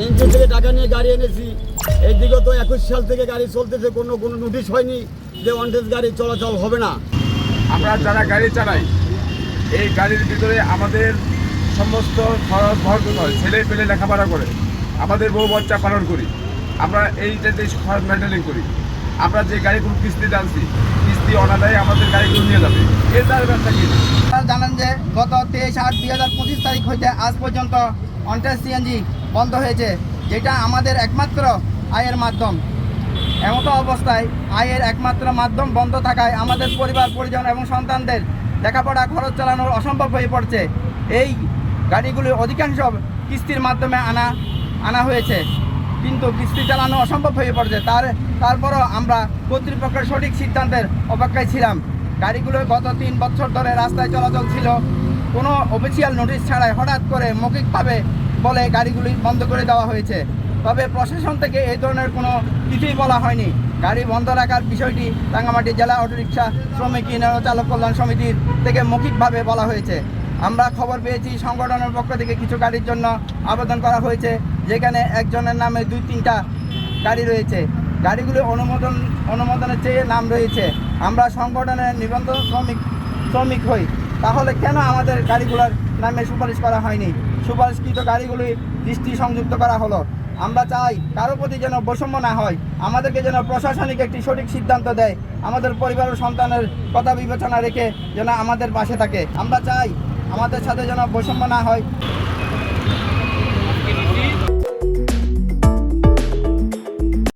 NGO থেকে টাকা নিয়ে গাড়ি এনেছি। এই বিগত 21 সাল থেকে গাড়ি চলতেছে, কোনো নোটিশ হয়নি যে অনটেজ গাড়ি চলাচল হবে না। আমরা যারা গাড়ি চালাই, এই গাড়ির ভিতরে আমাদের সমস্ত খরচ ভরপুর হয়, ছেলে পেলে লেখাপড়া করে, আমাদের বউ বাচ্চা পালন করি, আমরা এইটাতে খরচ মেনটেনিং করি। আমরা যে গাড়িগুলো কিস্তিতে আনছি, কিস্তি অনাদায়ে আমাদের গাড়িগুলো নিয়ে যাবে, এর দ্বারা ব্যবসা কি? আপনারা জানেন যে গত 23/8/2025 তারিখ হইতে আজ পর্যন্ত অনটেজ সিএনজি বন্ধ হয়েছে, যেটা আমাদের একমাত্র আয়ের মাধ্যম। এমতো অবস্থায় আয়ের একমাত্র মাধ্যম বন্ধ থাকায় আমাদের পরিবার পরিজন এবং সন্তানদের লেখাপড়া খরচ চালানো অসম্ভব হয়ে পড়ছে। এই গাড়িগুলির অধিকাংশ কিস্তির মাধ্যমে আনা হয়েছে, কিন্তু কিস্তি চালানো অসম্ভব হয়ে পড়ছে। তারপরও আমরা কর্তৃপক্ষের সঠিক সিদ্ধান্তের অপেক্ষায় ছিলাম। গাড়িগুলো গত 3 বছর ধরে রাস্তায় চলাচল ছিল, কোনো অফিসিয়াল নোটিশ ছাড়াই হঠাৎ করে মৌখিকভাবে বলে গাড়িগুলি বন্ধ করে দেওয়া হয়েছে। তবে প্রশাসন থেকে এই ধরনের কোনো কিছুই বলা হয়নি। গাড়ি বন্ধ রাখার বিষয়টি রাঙ্গামাটি জেলা অটোরিকশা শ্রমিক ইউনিয়ন ও চালক কল্যাণ সমিতির থেকে মৌখিকভাবে বলা হয়েছে। আমরা খবর পেয়েছি সংগঠনের পক্ষ থেকে কিছু গাড়ির জন্য আবেদন করা হয়েছে, যেখানে একজনের নামে 2-3টা গাড়ি রয়েছে। গাড়িগুলি অনুমোদনের চেয়ে নাম রয়েছে। আমরা সংগঠনের নিবন্ধন শ্রমিক হই, তাহলে কেন আমাদের গাড়িগুলোর নামে সুপারিশ করা হয়নি? সুপারিশকৃত গাড়িগুলি দৃষ্টি সংযুক্ত করা হলো। আমরা চাই কারো প্রতি যেন বৈষম্য না হয়, আমাদেরকে যেন প্রশাসনিক একটি সঠিক সিদ্ধান্ত দেয়, আমাদের পরিবার ও সন্তানের কথা বিবেচনা রেখে যেন আমাদের পাশে থাকে। আমরা চাই আমাদের সাথে যেন বৈষম্য না হয়।